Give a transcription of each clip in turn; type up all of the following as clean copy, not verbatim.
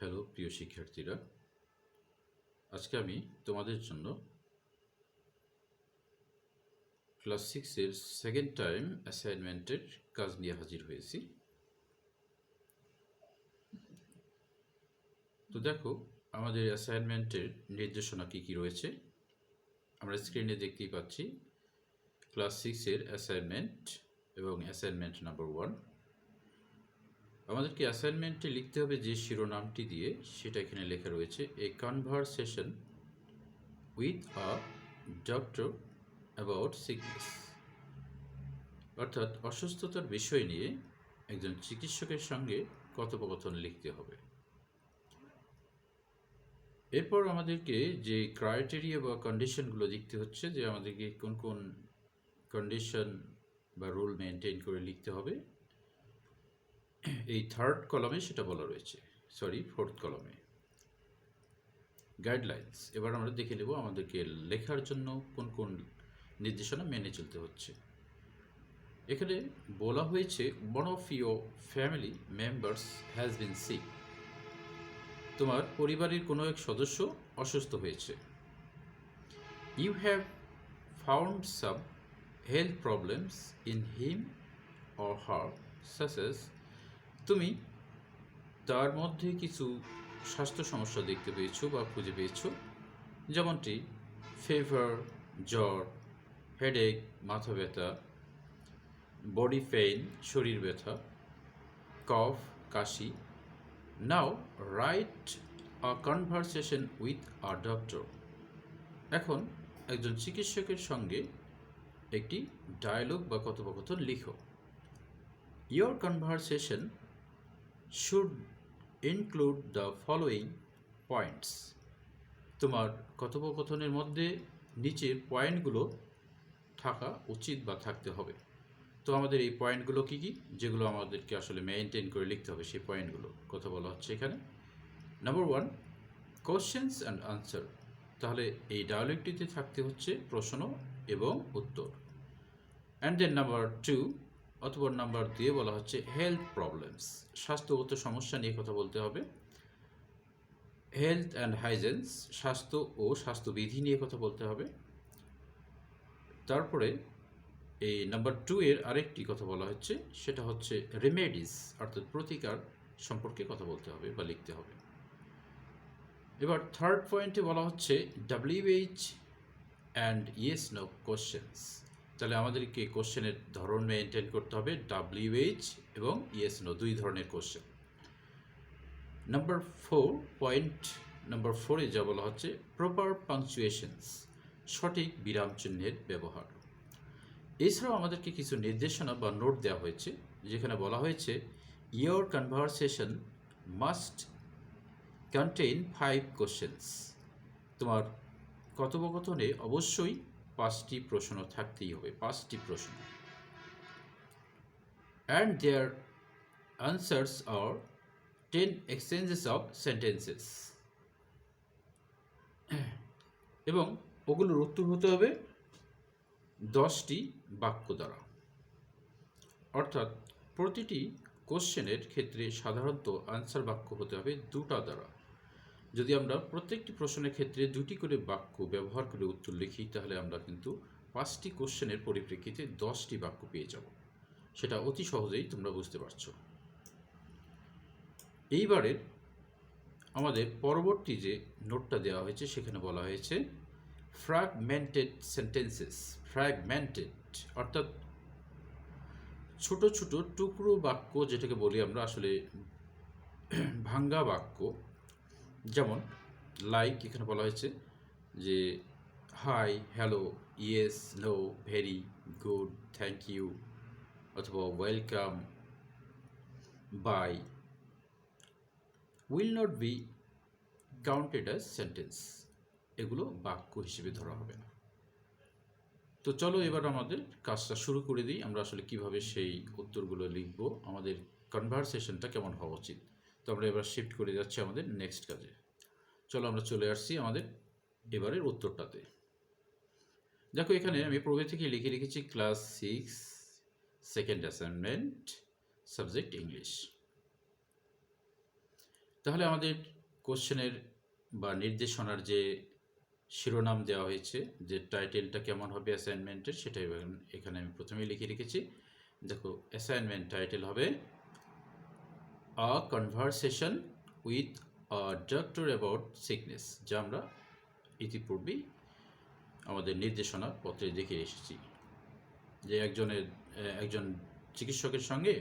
Hello প্রিয় শিক্ষার্থীরা, আজকে আমি তোমাদের জন্য ক্লাস সিক্সের সেকেন্ড টাইম অ্যাসাইনমেন্টের কাজ নিয়ে হাজির হয়েছি। তো দেখো, আমাদের অ্যাসাইনমেন্টের নির্দেশনা কী কী রয়েছে আমরা স্ক্রিনে দেখতেই পাচ্ছি। ক্লাস সিক্সের অ্যাসাইনমেন্ট এবং অ্যাসাইনমেন্ট নাম্বার 1। আমাদেরকে অ্যাসাইনমেন্টে লিখতে হবে যে শিরোনামটি দিয়ে, সেটা এখানে লেখা রয়েছে, a conversation with a doctor about sickness. অর্থাৎ অসুস্থতার বিষয় নিয়ে একজন চিকিৎসকের সঙ্গে কথোপকথন লিখতে হবে। এরপর আমাদেরকে যে ক্রাইটেরিয়া বা কন্ডিশনগুলো দেখতে হচ্ছে, যে আমাদেরকে কোন কোন কন্ডিশন বা রুল মেনটেন করে লিখতে হবে, এই থার্ড কলামে সেটা বলা রয়েছে, ফোর্থ কলামে গাইডলাইন্স। এবার আমরা দেখে নেব আমাদেরকে লেখার জন্য কোন কোন নির্দেশনা মেনে চলতে হচ্ছে। এখানে বলা হয়েছে, one of your family members has been sick. তোমার পরিবারের কোনো এক সদস্য অসুস্থ হয়েছে। You have found some health problems in him or her সাসেস। তুমি তার মধ্যে কিছু স্বাস্থ্য সমস্যা দেখতে পেয়েছো বা খুঁজে পেয়েছো, যেমনটি ফিভার, জ্বর, হেডেক, মাথা ব্যথা, বডি পেইন, শরীর ব্যথা, কফ, কাশি। Now write a conversation with a doctor. এখন একজন চিকিৎসকের সঙ্গে একটি ডায়ালগ বা কথোপকথন লিখো। Your conversation should include the following points. তোমার কথোপকথনের মধ্যে নিচের পয়েন্টগুলো থাকা উচিত বা থাকতে হবে। তো আমাদের এই পয়েন্টগুলো কী কী, যেগুলো আমাদেরকে আসলে মেনটেন করে লিখতে হবে, সেই পয়েন্টগুলো কথা বলা হচ্ছে এখানে। Number 1, questions and answer. তাহলে এই ডায়ালগটিতে থাকতে হচ্ছে প্রশ্ন এবং উত্তর। অ্যান্ড দেন নাম্বার 2 অথবা নাম্বার 2 বলা হচ্ছে হেলথ প্রবলেমস, স্বাস্থ্যগত সমস্যা নিয়ে কথা বলতে হবে। হেলথ অ্যান্ড হাইজেন্স, স্বাস্থ্য ও স্বাস্থ্যবিধি নিয়ে কথা বলতে হবে। তারপরে এই নাম্বার 2 এর আরেকটি কথা বলা হচ্ছে, সেটা হচ্ছে রেমেডিস, অর্থাৎ প্রতিকার সম্পর্কে কথা বলতে হবে বা লিখতে হবে। এবার থার্ড পয়েন্টে বলা হচ্ছে WH and yes no questions. তাহলে আমাদেরকে কোশ্চেনের ধরন মেনটেন করতে হবে, WH এবং ইয়েস নো, দুই ধরনের কোশ্চেন। নাম্বার 4, পয়েন্ট নাম্বার 4-এ যা বলা হচ্ছে, প্রপার পাংচুয়েশনস, সঠিক বিরাম চিহ্নের ব্যবহার। এছাড়াও আমাদেরকে কিছু নির্দেশনা বা নোট দেওয়া হয়েছে, যেখানে বলা হয়েছে, your conversation must contain 5 questions. তোমার কথোপকথনে অবশ্যই 5টি প্রশ্ন থাকতেই হবে, 5টি প্রশ্ন। অ্যান্ড দেয়ার আনসার্স আর 10 এক্সচেঞ্জেস অফ সেন্টেন্সেস। এবং ওগুলোর উত্তর হতে হবে 10টি বাক্য দ্বারা। অর্থাৎ প্রতিটি কোশ্চেনের ক্ষেত্রে সাধারণত আনসার বাক্য হতে হবে 2টা দ্বারা। যদি আমরা প্রত্যেকটি প্রশ্নের ক্ষেত্রে 2টি করে বাক্য ব্যবহার করে উত্তর লিখি, তাহলে আমরা কিন্তু 5টি কোশ্চেনের পরিপ্রেক্ষিতে 10টি বাক্য পেয়ে যাব। সেটা অতি সহজেই তোমরা বুঝতে পারছো। এইবারের আমাদের পরবর্তী যে নোটটা দেওয়া হয়েছে, সেখানে বলা হয়েছে ফ্র্যাগমেন্টেড সেন্টেন্সেস। ফ্র্যাগমেন্টেড অর্থাৎ ছোট ছোট টুকরো বাক্য, যেটাকে বলি আমরা আসলে ভাঙ্গা বাক্য। যেমন লাইক এখানে বলা হয়েছে যে hi, hello, yes, no, very, good, thank you, অথবা welcome, bye, will not be counted as sentence. এগুলো বাক্য হিসেবে ধরা হবে না। তো চলো এবার আমাদের কাজটা শুরু করে দিই। আমরা আসলে কিভাবে সেই উত্তরগুলো লিখব, আমাদের কনভারসেশনটা কেমন হওয়া উচিত। তো আমরা এবার শিফট করে যাচ্ছি আমাদের নেক্সট কাজে। চলো আমরা চলে আসছি আমাদের এবারের উত্তরটাতে। দেখো, এখানে আমি পূর্বে থেকে লিখে রেখেছি class 6 second assignment, subject English. তাহলে আমাদের কোশ্চেনের বা নির্দেশনার যে শিরোনাম দেওয়া হয়েছে, যে টাইটেলটা কেমন হবে অ্যাসাইনমেন্টের, সেটাই এখানে আমি প্রথমেই লিখে রেখেছি। দেখো, অ্যাসাইনমেন্ট টাইটেল হবে আ conversation with a doctor about sickness, যা আমরা ইতিপূর্বেই আমাদের নির্দেশনা পত্রে দেখে এসেছি, যে একজন চিকিৎসকের সঙ্গে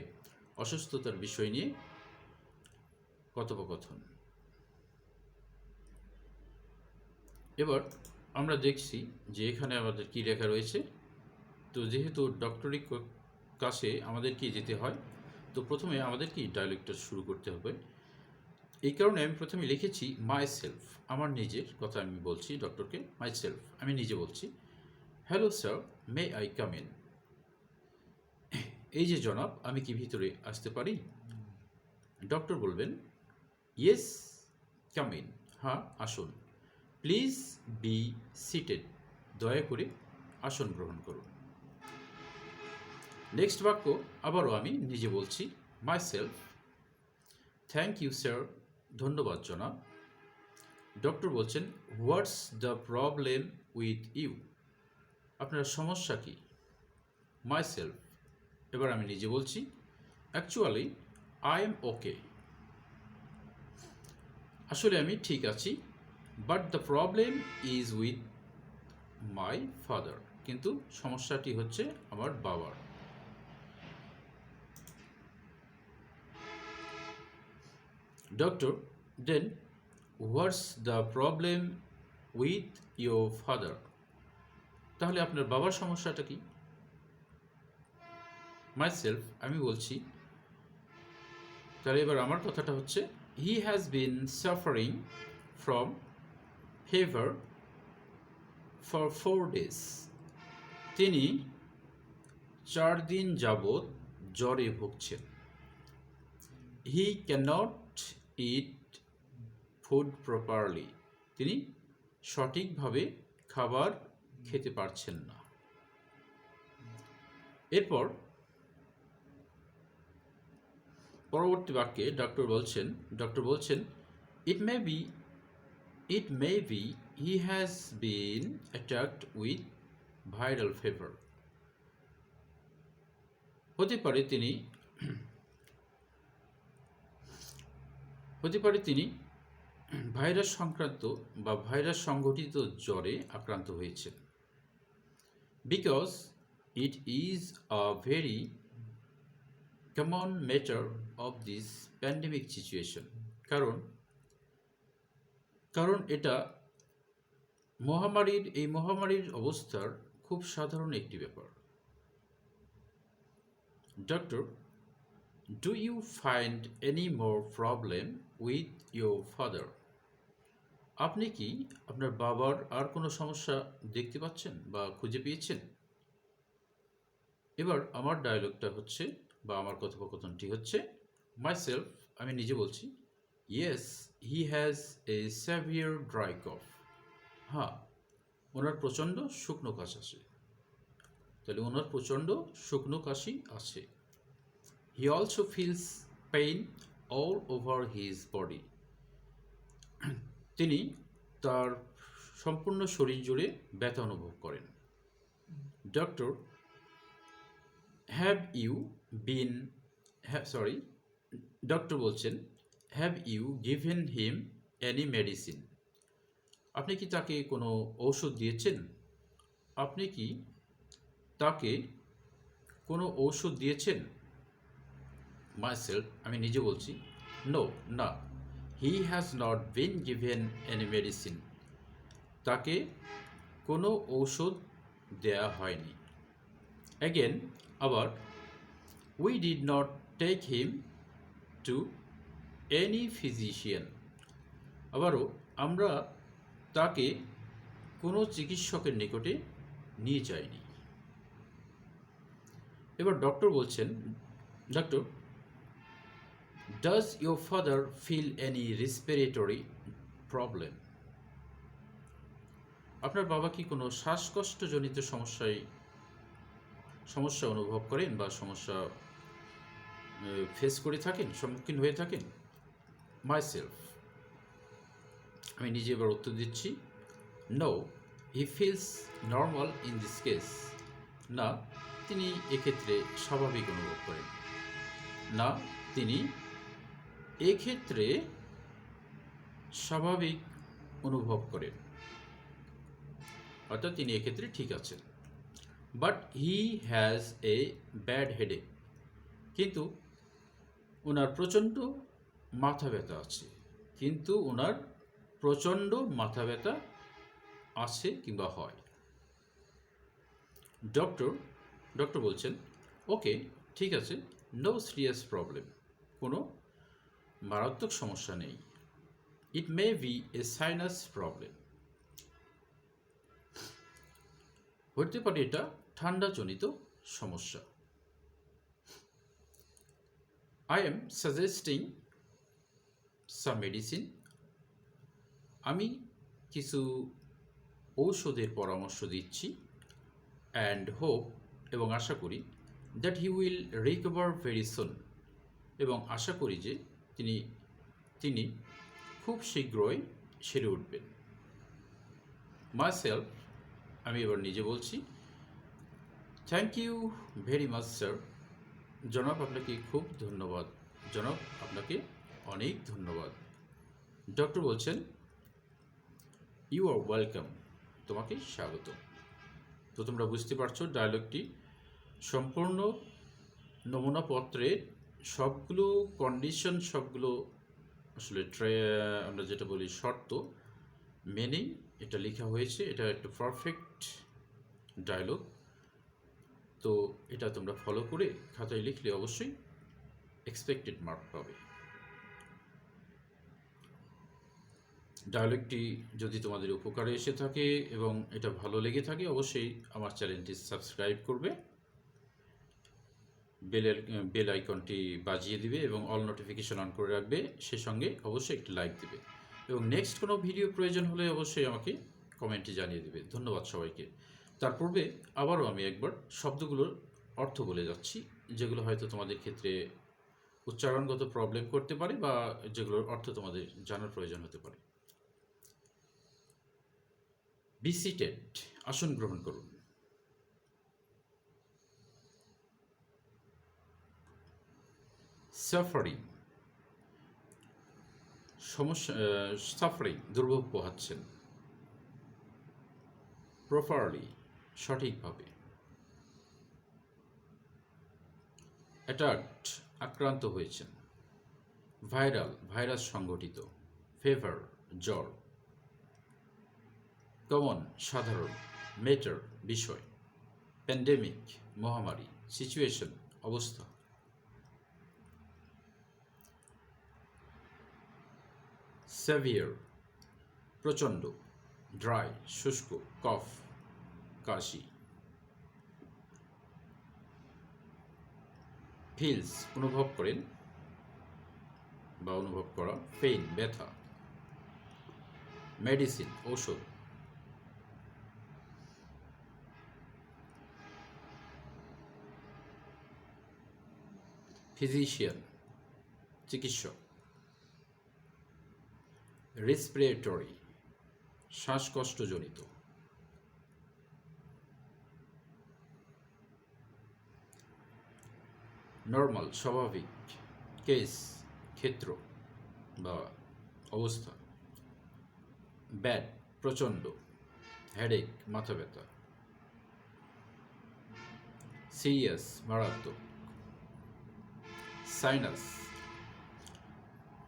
অসুস্থতার বিষয় নিয়ে কথোপকথন। এবার আমরা দেখছি যে এখানে আমাদের কি লেখা রয়েছে। তো যেহেতু ডক্টরি কাছে আমাদের কি যেতে হয়, তো প্রথমে আমাদের কি ডায়ালগটা শুরু করতে হবে। এই কারণে আমি প্রথমে লিখেছি মাই সেলফ, আমার নিজের কথা আমি বলছি ডক্টরকে। মাই সেলফ, আমি নিজে বলছি। Hello sir, may I come in? এই যে জনাব, আমি কি ভিতরে আসতে পারি? ডক্টর বলবেন ইয়েস, কাম ইন, হ্যাঁ আসুন। প্লিজ বি সিটেড, দয়া করে আসন গ্রহণ করুন। নেক্সট বাক্য আবারও আমি নিজে বলছি, my self, thank you sir, ধন্যবাদ জনাব। ডক্টর বলছেন what's the problem with you, আপনার সমস্যা কি? মাই সেলফ, এবার আমি নিজে বলছি, অ্যাকচুয়ালি আই এম ওকে, আসলে আমি ঠিক আছি। But the problem is with my father, কিন্তু সমস্যাটি হচ্ছে আমার বাবার। Doctor then what's the problem with your father, তাহলে আপনার বাবার সমস্যাটা কি? মাই সেলফ, আমি বলছি, তাহলে এবার আমার কথাটা হচ্ছে, হি has been suffering from fever for 4 days, তিনি 4 দিন যাবৎ জ্বরে ভুগছেন। হি ক্যানট ইট ফুড প্রপারলি, তিনি সঠিকভাবে খাবার খেতে পারছেন না। এরপর পরবর্তী বাক্যে ডক্টর বলছেন it may be he has been attacked with viral fever, হতে পারে তিনি ভাইরাস সংক্রান্ত বা ভাইরাস সংঘটিত জ্বরে আক্রান্ত হয়েছেন। Because it is a very common matter of this pandemic situation, কারণ এটা মহামারীর অবস্থার খুব সাধারণ একটি ব্যাপার। Doctor, do you find any more problem with your father, আপনি কি আপনার বাবার আর কোনো সমস্যা দেখতে পাচ্ছেন বা খুঁজে পেয়েছেন? এবার আমার ডায়লগটা হচ্ছে বা আমার কথোপকথনটি হচ্ছে, মাই সেলফ, আমি নিজে বলছি, yes he has a severe dry cough, হ্যাঁ ওনার প্রচণ্ড শুকনো কাশ আছে। তাহলে ওনার প্রচণ্ড শুকনো কাশি আছে। He also feels pain all over his body, তিনি তার সম্পূর্ণ শরীর জুড়ে ব্যথা অনুভব করেন। ডক্টর, ডক্টর বলছেন, have you given him any medicine, আপনি কি তাকে কোনো ঔষধ দিয়েছেন? আপনি কি তাকে কোনো ঔষধ দিয়েছেন? মাই সেলফ, আমি নিজে বলছি, নো, না, he has not been given any medicine, তাকে কোনো ঔষধ দেয়া হয়নি। অ্যাগেন, আবার, we did not take him to any physician, আবারও আমরা তাকে কোনো চিকিৎসকের নিকটে নিয়ে যাইনি। এবার ডক্টর বলছেন, doctor, does your father feel any respiratory problem, আপনার বাবা কি কোনো শ্বাসকষ্টজনিত সমস্যা অনুভব করেন বা সমস্যা ফেস করে থাকেন, সম্মুখীন হয়ে থাকেন? myself. আমি নিজে এবার উত্তর দিচ্ছি। No, he feels normal in this case. না, তিনি এক্ষেত্রে স্বাভাবিক অনুভব করেন। না, তিনি এক্ষেত্রে স্বাভাবিক অনুভব করেন, অর্থাৎ তিনি এক্ষেত্রে ঠিক আছেন। But he has a bad headache, কিন্তু ওনার প্রচণ্ড মাথা ব্যথা আছে, কিন্তু ওনার প্রচণ্ড মাথা ব্যথা আছে কিংবা হয়। ডক্টর বলছেন, ওকে, ঠিক আছে, নো সিরিয়াস প্রবলেম, কোনো মারাত্মক সমস্যা নেই। It may be a sinus problem, হতে পারে এটা ঠান্ডাজনিত সমস্যা। I am suggesting some medicine, আমি কিছু ঔষধের পরামর্শ দিচ্ছি। অ্যান্ড হোপ, এবং আশা করি, that he will recover very soon, এবং আশা করি যে তিনি খুব শীঘ্রই সেরে উঠবেন। মাইসেলফ, আমি এবার নিজে বলছি, thank you very much sir, জনাব আপনাকে খুব ধন্যবাদ, জনাব আপনাকে অনেক ধন্যবাদ। ডক্টর বলছেন, ইউ আর ওয়েলকাম, তোমাকে স্বাগত। তো তোমরা বুঝতে পারছো ডায়ালগটি সম্পূর্ণ নমুনাপত্রের সবগুলো কন্ডিশন, সবগুলো আসলে আমরা যেটা বলি শর্ত মেনেই এটা লেখা হয়েছে। এটা একটা পারফেক্ট ডায়ালগ। তো এটা তোমরা ফলো করে খাতায় লিখলে অবশ্যই এক্সপেক্টেড মার্ক পাবে। ডায়ালগটি যদি তোমাদের উপকারে এসে থাকে এবং এটা ভালো লেগে থাকে, অবশ্যই আমার চ্যানেলটি সাবস্ক্রাইব করবে, বেল আইকনটি বাজিয়ে দিবে এবং অল নোটিফিকেশন অন করে রাখবে। সে সঙ্গে অবশ্যই একটি লাইক দেবে এবং নেক্সট কোনো ভিডিও প্রয়োজন হলে অবশ্যই আমাকে কমেন্টে জানিয়ে দেবে। ধন্যবাদ সবাইকে। তার পূর্বে আবারও আমি একবার শব্দগুলোর অর্থ বলে যাচ্ছি, যেগুলো হয়তো তোমাদের ক্ষেত্রে উচ্চারণগত প্রবলেম করতে পারে বা যেগুলোর অর্থ তোমাদের জানার প্রয়োজন হতে পারে। বি সিটেড, আসন গ্রহণ করুন। সাফারিং, সাফারিং, দুর্ভোগ পোহাচ্ছেন। প্রপারলি, সঠিকভাবে। অ্যাটাকড, আক্রান্ত হয়েছেন। ভাইরাল, ভাইরাস সংঘটিত। ফেভার, জ্বর। কমন, সাধারণ। ম্যাটার, বিষয়। প্যান্ডেমিক, মহামারী। সিচুয়েশন, অবস্থা। সেভিয়ার, প্রচণ্ড। ড্রাই, শুষ্ক। কফ, কাশি। ফিলস, অনুভব করেন বা অনুভব করা। পেইন, ব্যথা। মেডিসিন, ঔষধ। ফিজিশিয়ান, চিকিৎসক। রেসপিরেটরি, শ্বাসকষ্টজনিত। নর্মাল, স্বাভাবিক। কেস, ক্ষেত্র বা অবস্থা। ব্যাড, প্রচণ্ড। হেডেক, মাথা ব্যথা। সিরিয়াস, মারাত্মক। সাইনাস,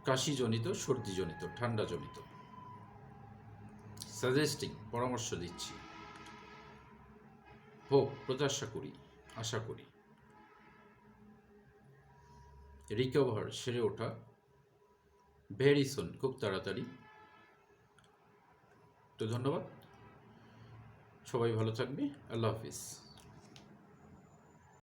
কাশিজনিত, সর্দিজনিত, ঠান্ডাজনিত। সাজেস্টিং, পরামর্শ দিচ্ছি। হোপ, প্রত্যাশা করি, আশা করি। রিকভার, সেরে ওঠা। ভেরি সুন, খুব তাড়াতাড়ি। তো ধন্যবাদ, সবাই ভালো থাকবে। আল্লাহ হাফিজ।